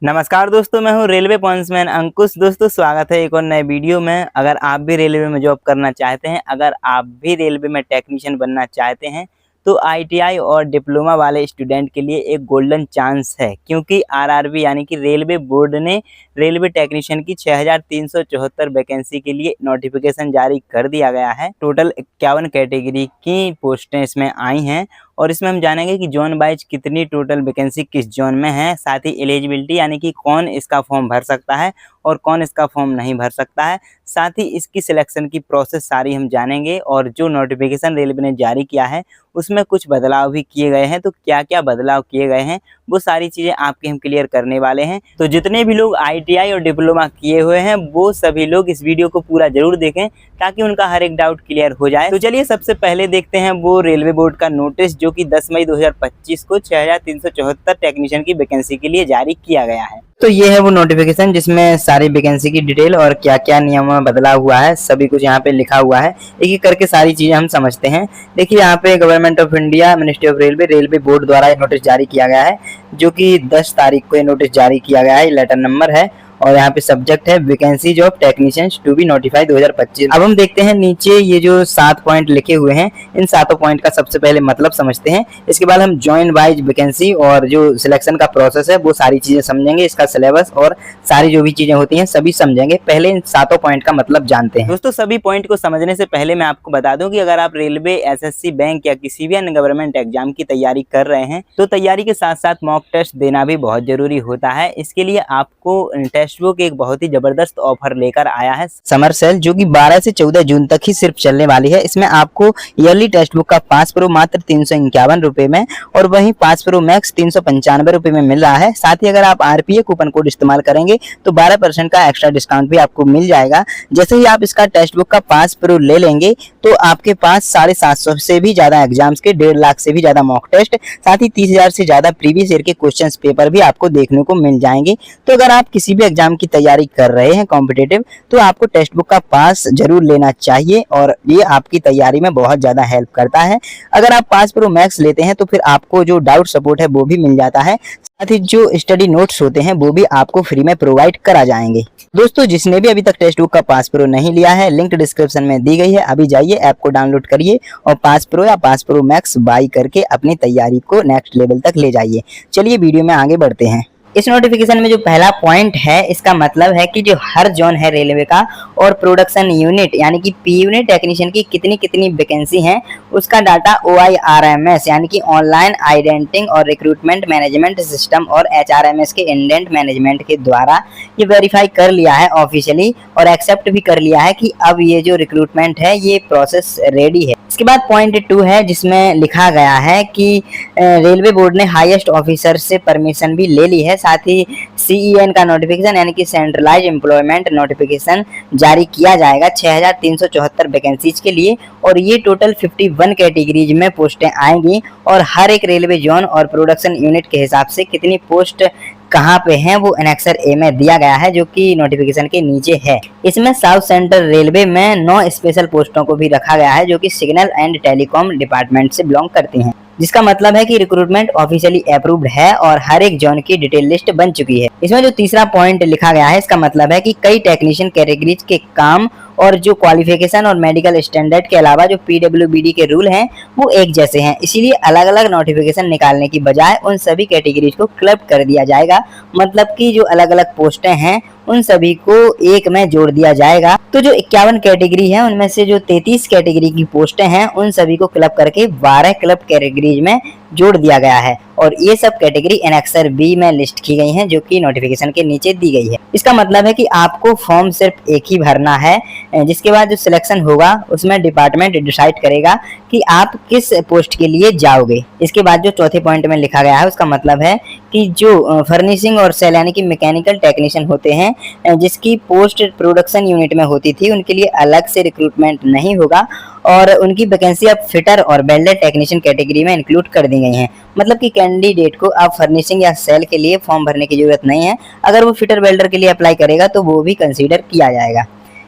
नमस्कार दोस्तों, मैं हूं रेलवे पॉइंट्समैन अंकुश। दोस्तों स्वागत है एक और नए वीडियो में। अगर आप भी रेलवे में जॉब करना चाहते हैं, अगर आप भी रेलवे में टेक्नीशियन बनना चाहते हैं तो आईटीआई और डिप्लोमा वाले स्टूडेंट के लिए एक गोल्डन चांस है, क्योंकि आरआरबी यानी कि रेलवे बोर्ड ने रेलवे टेक्नीशियन की 6374 वैकेंसी के लिए नोटिफिकेशन जारी कर दिया गया है। टोटल 51 कैटेगरी की पोस्टें इसमें आई हैं और इसमें हम जानेंगे कि जोन वाइज कितनी टोटल वैकेंसी किस जोन में है, साथ ही एलिजिबिलिटी यानी कि कौन इसका फॉर्म भर सकता है और कौन इसका फॉर्म नहीं भर सकता है। साथ ही इसकी सिलेक्शन की प्रोसेस सारी हम जानेंगे और जो नोटिफिकेशन रेलवे ने जारी किया है उसमें कुछ बदलाव भी किए गए हैं, तो क्या क्या बदलाव किए गए हैं वो सारी चीज़ें आपके हम क्लियर करने वाले हैं। तो जितने भी लोग आईटीआई और डिप्लोमा किए हुए हैं वो सभी लोग इस वीडियो को पूरा जरूर देखें ताकि उनका हर एक डाउट क्लियर हो जाए। तो चलिए सबसे पहले देखते हैं वो रेलवे बोर्ड का नोटिस जो कि 10 मई 2025 को 6374 टेक्नीशियन की वैकेंसी के लिए जारी किया गया है। तो ये है वो नोटिफिकेशन जिसमें सारी वैकेंसी की डिटेल और क्या क्या नियमों में बदलाव हुआ है सभी कुछ यहाँ पे लिखा हुआ है। एक एक करके सारी चीजें हम समझते हैं। देखिए यहाँ पे government of India, ministry of railway board द्वारा ये नोटिस जारी किया गया है जो कि 10 तारीख को ये नोटिस जारी किया गया है। लेटर नंबर है और यहाँ पे सब्जेक्ट है vacancies of technicians to be notified 2025। अब हम देखते हैं नीचे ये जो 7 पॉइंट लिखे हुए हैं, इन 7 पॉइंट का सबसे पहले मतलब समझते हैं। इसके बाद हम जॉइन वाइज वैकेंसी और जो सिलेक्शन का प्रोसेस है वो सारी चीजें समझेंगे, इसका सिलेबस और सारी जो भी चीजें होती हैं सभी समझेंगे। पहले इन 7 पॉइंट का मतलब जानते हैं। दोस्तों सभी पॉइंट को समझने से पहले मैं आपको बता दूं कि अगर आप रेलवे, एसएससी, बैंक या किसी भी अन्य गवर्नमेंट एग्जाम की तैयारी कर रहे हैं तो तैयारी के साथ साथ मॉक टेस्ट देना भी बहुत जरूरी होता है। इसके लिए आपको टेस्ट बुक एक बहुत ही जबरदस्त ऑफर लेकर आया है समर सेल, जो कि 12 से 14 जून तक ही सिर्फ चलने वाली है। इसमें आपको ईयरली टेस्ट बुक का पास प्रो मात्र 351 रुपए में और वहीं पास प्रो मैक्स 395 रुपए में मिल रहा है। साथ ही अगर आप आरपीए कूपन कोड इस्तेमाल करेंगे तो 12% का एक्स्ट्रा डिस्काउंट भी आपको मिल जाएगा। जैसे ही आप इसका टेस्ट बुक का पास प्रो ले लेंगे तो आपके पास 750 से भी ज्यादा एग्जाम्स के 1.5 लाख से भी ज्यादा मॉक टेस्ट, साथ ही 30,000 से ज्यादा प्रीवियस ईयर के क्वेश्चन पेपर भी आपको देखने को मिल जाएंगे। तो अगर आप किसी भी एग्जाम की तैयारी कर रहे हैं कॉम्पिटिटिव, तो आपको टेक्स्ट बुक का पास जरूर लेना चाहिए और ये आपकी तैयारी में बहुत ज्यादा हेल्प करता है। अगर आप पास प्रो मैक्स लेते हैं तो फिर आपको जो डाउट सपोर्ट है वो भी मिल जाता है, साथ ही जो स्टडी नोट्स होते हैं वो भी आपको फ्री में प्रोवाइड करा जाएंगे। दोस्तों जिसने भी अभी तक टेक्स्ट बुक का पास प्रो नहीं लिया है, लिंक डिस्क्रिप्शन में दी गई है, अभी जाइए ऐप को डाउनलोड करिए और पास प्रो या पास प्रो मैक्स बाई करके अपनी तैयारी को नेक्स्ट लेवल तक ले जाइए। चलिए वीडियो में आगे बढ़ते हैं। इस नोटिफिकेशन में जो पहला पॉइंट है इसका मतलब है कि जो हर जोन है रेलवे का और प्रोडक्शन यूनिट यानी कि पी यूनिट टेक्नीशियन की कितनी कितनी वैकेंसी है उसका डाटा OIRMS यानी कि ऑनलाइन आइडेंटिंग और रिक्रूटमेंट मैनेजमेंट सिस्टम और HRMS के इंडेंट मैनेजमेंट के द्वारा ये वेरीफाई कर लिया है ऑफिशियली और एक्सेप्ट भी कर लिया है कि अब ये जो रिक्रूटमेंट है ये प्रोसेस रेडी है। इसके बाद पॉइंट 2 है जिसमें लिखा गया है कि रेलवे बोर्ड ने हाईएस्ट ऑफिसर से परमिशन भी ले ली है। साथ ही CEN का नोटिफिकेशन यानी कि सेंट्रलाइज एम्प्लॉयमेंट नोटिफिकेशन जारी किया जाएगा 6374 वैकेंसीज के लिए और ये टोटल 51 कैटेगरीज में पोस्टें आएंगी और हर एक रेलवे जोन और प्रोडक्शन यूनिट के हिसाब से कितनी पोस्ट कहाँ पे हैं वो एनेक्सर ए में दिया गया है जो कि नोटिफिकेशन के नीचे है। इसमें साउथ सेंट्रल रेलवे में 9 स्पेशल पोस्टों को भी रखा गया है जो कि सिग्नल एंड टेलीकॉम डिपार्टमेंट से बिलोंग करती हैं, जिसका मतलब है कि रिक्रूटमेंट ऑफिशियली अप्रूव्ड है और हर एक जोन की डिटेल लिस्ट बन चुकी है। इसमें जो तीसरा पॉइंट लिखा गया है इसका मतलब है कि कई टेक्नीशियन कैटेगरीज के काम और जो क्वालिफिकेशन और मेडिकल स्टैंडर्ड के अलावा जो PWBD के रूल हैं वो एक जैसे हैं, इसीलिए अलग अलग नोटिफिकेशन निकालने की बजाय उन सभी कैटेगरीज को क्लब कर दिया जाएगा। मतलब कि जो अलग अलग पोस्टें हैं उन सभी को एक में जोड़ दिया जाएगा। तो जो 51 कैटेगरी है उनमें से जो 33 कैटेगरी की पोस्टें हैं उन सभी को क्लब करके 12 क्लब कैटेगरीज में जोड़ दिया गया है और ये सब कैटेगरी एनेक्सर बी में लिस्ट की गई हैं जो कि नोटिफिकेशन के नीचे दी गई है। इसका मतलब है कि आपको फॉर्म सिर्फ एक ही भरना है, जिसके बाद जो सिलेक्शन होगा उसमें डिपार्टमेंट डिसाइड करेगा कि आप किस पोस्ट के लिए जाओगे। इसके बाद जो चौथे पॉइंट में लिखा गया है उसका मतलब है कि जो फर्निशिंग और सेल यानी कि मैकेनिकल टेक्नीशियन होते हैं जिसकी पोस्ट प्रोडक्शन यूनिट में होती थी उनके लिए अलग से रिक्रूटमेंट नहीं होगा और उनकी वैकेंसी अब फिटर और वेल्डर टेक्नीशियन कैटेगरी में इंक्लूड कर दी गई हैं। मतलब कि कैंडिडेट को अब फर्निशिंग या सेल के लिए फॉर्म भरने की जरूरत नहीं है, अगर वो फिटर वेल्डर के लिए अप्लाई करेगा तो वो भी कंसीडर किया जाएगा।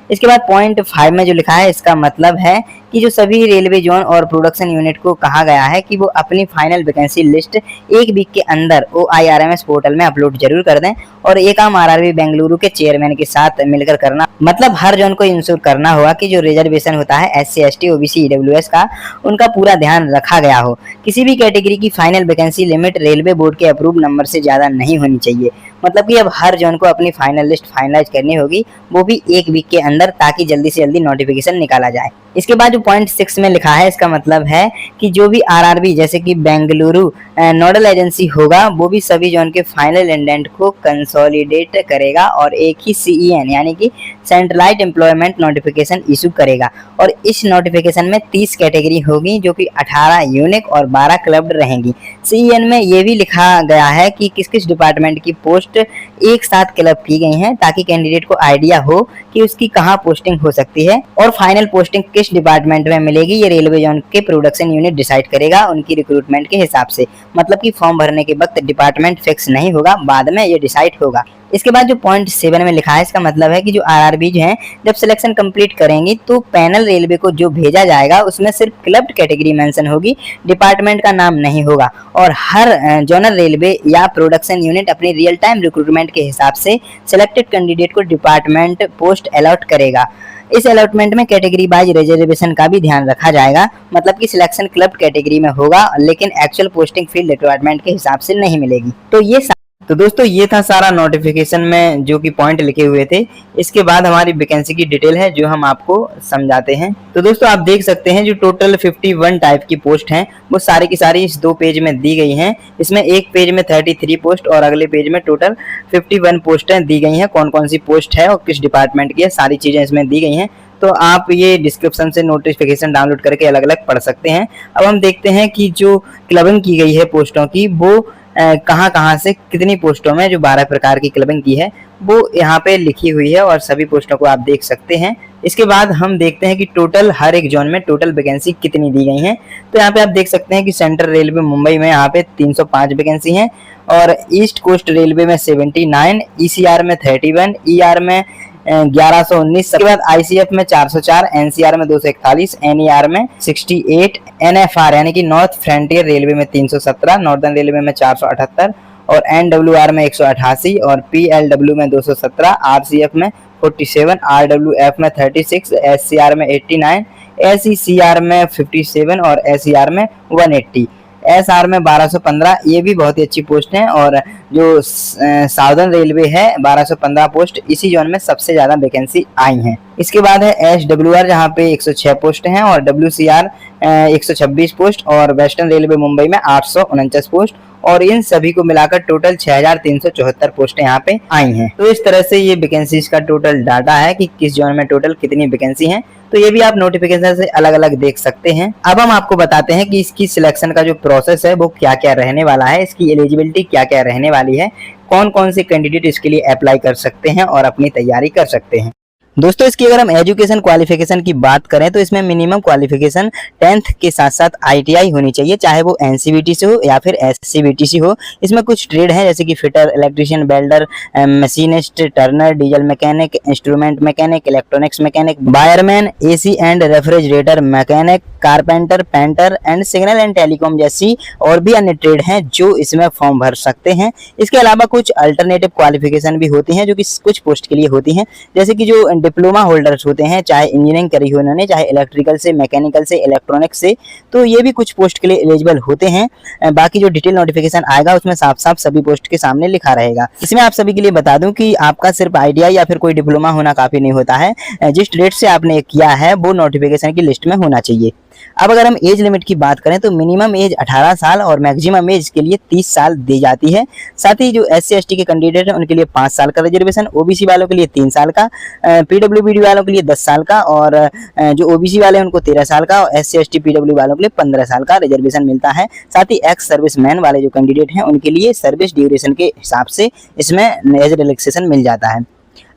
इसके बाद पॉइंट 5 में जो लिखा है इसका मतलब है कि जो सभी रेलवे जोन और प्रोडक्शन यूनिट को कहा गया है कि वो अपनी फाइनल वैकेंसी लिस्ट एक वीक के अंदर OIRMS पोर्टल में अपलोड जरूर कर दें और एक आम RRB बेंगलुरु के चेयरमैन के साथ मिलकर करना, मतलब हर जोन को इंश्योर करना होगा कि जो रिजर्वेशन होता है SC ST OBC EWS का, उनका पूरा ध्यान रखा गया हो। किसी भी कैटेगरी की final vacancy limit railway board के अप्रूव नंबर से ज्यादा नहीं होनी चाहिए। मतलब कि अब हर जोन को अपनी फाइनल लिस्ट फाइनलाइज करनी होगी, वो भी एक वीक के अंदर, ताकि जल्दी से जल्दी नोटिफिकेशन निकाला जाए। इसके बाद जो पॉइंट 6 में लिखा है, इसका मतलब है कि जो भी RRB जैसे कि बेंगलुरु नोडल एजेंसी होगा, वो भी सभी जोन के फाइनल इंडेंट को कंसोलिडेट करेगा और एक ही CEN यानी कि सेंट्रलाइज्ड एम्प्लॉयमेंट नोटिफिकेशन इशू करेगा। और इस नोटिफिकेशन में 30 कैटेगरी होगी, जो कि 18 यूनिक और 12 क्लब्ड रहेंगी। CEN में ये भी लिखा गया है कि किस किस डिपार्टमेंट की पोस्ट एक साथ क्लब की गई हैं, ताकि कैंडिडेट को आइडिया हो कि उसकी कहां पोस्टिंग हो सकती है और फाइनल पोस्टिंग किस डिपार्टमेंट में मिलेगी। ये रेलवे जोन के प्रोडक्शन यूनिट डिसाइड करेगा उनकी रिक्रूटमेंट के हिसाब से। मतलब कि फॉर्म भरने के वक्त डिपार्टमेंट फिक्स नहीं होगा, बाद में ये डिसाइड होगा। इसके बाद जो पॉइंट 7 में लिखा है, इसका मतलब है कि जो RRB जो हैं, जब सिलेक्शन कंप्लीट करेंगी तो पैनल रेलवे को जो भेजा जाएगा उसमें सिर्फ क्लब्ड कैटेगरी मेंशन होगी, डिपार्टमेंट का नाम नहीं होगा। और हर जोनल रेलवे या प्रोडक्शन यूनिट अपनी रियल टाइम रिक्रूटमेंट के हिसाब से सिलेक्टेड कैंडिडेट को डिपार्टमेंट पोस्ट अलॉट करेगा। इस अलॉटमेंट में कैटेगरी वाइज रिजर्वेशन का भी ध्यान रखा जाएगा। मतलब कि सिलेक्शन क्लब कैटेगरी में होगा, लेकिन एक्चुअल पोस्टिंग फील्ड रिक्वायरमेंट के हिसाब से नहीं मिलेगी। तो दोस्तों ये था सारा नोटिफिकेशन में जो कि पॉइंट लिखे हुए थे। इसके बाद हमारी वैकेंसी की डिटेल है जो हम आपको समझाते हैं। तो दोस्तों आप देख सकते हैं जो टोटल 51 टाइप की पोस्ट हैं, वो सारी की सारी इस 2 पेज में दी गई हैं। इसमें एक पेज में 33 पोस्ट और अगले पेज में टोटल 51 पोस्टें दी गई हैं। कौन कौन सी पोस्ट है और किस डिपार्टमेंट की है, सारी चीजें इसमें दी गई हैं। तो आप ये डिस्क्रिप्शन से नोटिफिकेशन डाउनलोड करके अलग अलग पढ़ सकते हैं। अब हम देखते हैं कि जो क्लबिंग की गई है पोस्टों की, वो कहाँ से कितनी पोस्टों में जो 12 प्रकार की क्लबिंग की है वो यहाँ पे लिखी हुई है और सभी पोस्टों को आप देख सकते हैं। इसके बाद हम देखते हैं कि टोटल हर एक जोन में टोटल वैकेंसी कितनी दी गई हैं। तो यहाँ पे आप देख सकते हैं कि सेंट्रल रेलवे मुंबई में यहाँ पे 305 वैकेंसी हैं और ईस्ट कोस्ट रेलवे में 79, ECR में 31, ER में 1119, के बाद ICF में 404, NCR में 241, NER में 68, NFR यानी कि नॉर्थ फ्रंटियर रेलवे में 317, नॉर्दर्न रेलवे में 478 और NWR में 188 और PLW में 217, RCF में 47, RWF में 36, SCR में 89, SECR में 57 और SER में 180, SR में 1215। ये भी बहुत ही अच्छी पोस्ट है। और जो साउदर्न रेलवे है 1215 पोस्ट, इसी जोन में सबसे ज्यादा वैकेंसी आई हैं। इसके बाद है SWR जहाँ पे 106 पोस्ट हैं और WCR 126 पोस्ट और वेस्टर्न रेलवे मुंबई में 849 पोस्ट और इन सभी को मिलाकर टोटल 6374 पोस्टें यहाँ पे आई हैं। तो इस तरह से ये वैकेंसीज का टोटल डाटा है कि किस जोन में टोटल कितनी वैकेंसी हैं। तो ये भी आप नोटिफिकेशन से अलग अलग देख सकते हैं। अब हम आपको बताते हैं कि इसकी सिलेक्शन का जो प्रोसेस है वो क्या क्या रहने वाला है, इसकी एलिजिबिलिटी क्या क्या रहने वाली है, कौन कौन से कैंडिडेट इसके लिए अप्लाई कर सकते हैं और अपनी तैयारी कर सकते हैं। दोस्तों इसकी अगर हम एजुकेशन क्वालिफिकेशन की बात करें तो इसमें मिनिमम क्वालिफिकेशन 10th के साथ साथ ITI होनी चाहिए, चाहे वो NCVT से हो या फिर SCVT से हो। इसमें कुछ ट्रेड हैं जैसे कि fitter, electrician, welder, machinist, Turner, diesel mechanic, instrument mechanic, electronics mechanic, wireman, AC and refrigerator mechanic, carpenter, painter and signal and telecom जैसी और भी अन्य ट्रेड हैं जो इसमें फॉर्म भर सकते हैं। इसके अलावा कुछ अल्टरनेटिव क्वालिफिकेशन भी होती हैं जो कि कुछ पोस्ट के लिए होती हैं, जैसे कि जो डिप्लोमा होल्डर्स होते हैं, चाहे इंजीनियरिंग करी हो उन्होंने, चाहे इलेक्ट्रिकल से, मैकेनिकल से, इलेक्ट्रॉनिक्स से, तो ये भी कुछ पोस्ट के लिए एलिजिबल होते हैं। बाकी जो डिटेल नोटिफिकेशन आएगा उसमें साफ साफ सभी पोस्ट के सामने लिखा रहेगा। इसमें आप सभी के लिए बता दूं कि आपका सिर्फ ITI या फिर कोई डिप्लोमा होना काफी नहीं होता है, जिस ट्रेड से आपने किया है वो नोटिफिकेशन की लिस्ट में होना चाहिए। अब अगर हम एज लिमिट की बात करें तो मिनिमम एज 18 साल और मैक्सिमम एज के लिए 30 साल दी जाती है। साथ ही जो SC ST के कैंडिडेट हैं उनके लिए 5 साल का रिजर्वेशन, OBC वालों के लिए 3 साल का, PWBD वालों के लिए 10 साल का और जो OBC वाले हैं उनको 13 साल का और SC ST PW वालों के लिए 15 साल का रिजर्वेशन मिलता है। साथ ही एक्स सर्विसमैन वाले जो कैंडिडेट हैं उनके लिए सर्विस ड्यूरेशन के हिसाब से इसमें एज रिलैक्सेशन मिल जाता है।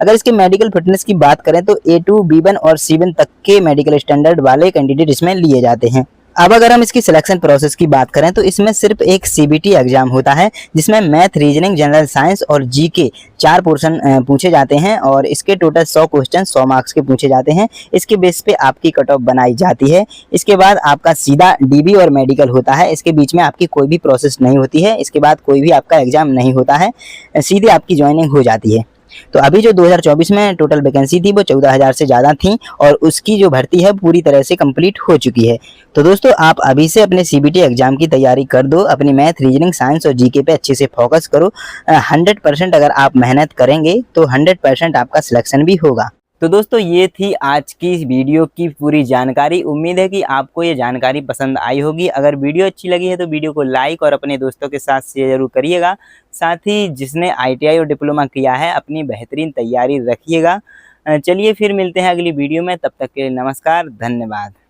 अगर इसके मेडिकल फिटनेस की बात करें तो A2, B1 और C1 तक के मेडिकल स्टैंडर्ड वाले कैंडिडेट इसमें लिए जाते हैं। अब अगर हम इसकी सिलेक्शन प्रोसेस की बात करें तो इसमें सिर्फ एक सीबीटी एग्जाम होता है जिसमें मैथ, रीजनिंग, जनरल साइंस और जीके 4 पोर्शन पूछे जाते हैं और इसके टोटल 100 क्वेश्चन 100 मार्क्स के पूछे जाते हैं। इसके बेस पे आपकी कट ऑफ बनाई जाती है। इसके बाद आपका सीधा डीबी और मेडिकल होता है। इसके बीच में आपकी कोई भी प्रोसेस नहीं होती है। इसके बाद कोई भी आपका एग्जाम नहीं होता है, सीधे आपकी ज्वाइनिंग हो जाती है। तो अभी जो 2024 में टोटल वैकेंसी थी वो 14,000 से ज़्यादा थी और उसकी जो भर्ती है पूरी तरह से कंप्लीट हो चुकी है। तो दोस्तों आप अभी से अपने सीबीटी एग्जाम की तैयारी कर दो। अपनी मैथ, रीजनिंग, साइंस और जीके पे अच्छे से फोकस करो। 100% अगर आप मेहनत करेंगे तो 100% आपका सिलेक्शन भी होगा। तो दोस्तों ये थी आज की वीडियो की पूरी जानकारी। उम्मीद है कि आपको ये जानकारी पसंद आई होगी। अगर वीडियो अच्छी लगी है तो वीडियो को लाइक और अपने दोस्तों के साथ शेयर जरूर करिएगा। साथ ही जिसने आईटीआई और डिप्लोमा किया है अपनी बेहतरीन तैयारी रखिएगा। चलिए फिर मिलते हैं अगली वीडियो में, तब तक के लिए नमस्कार, धन्यवाद।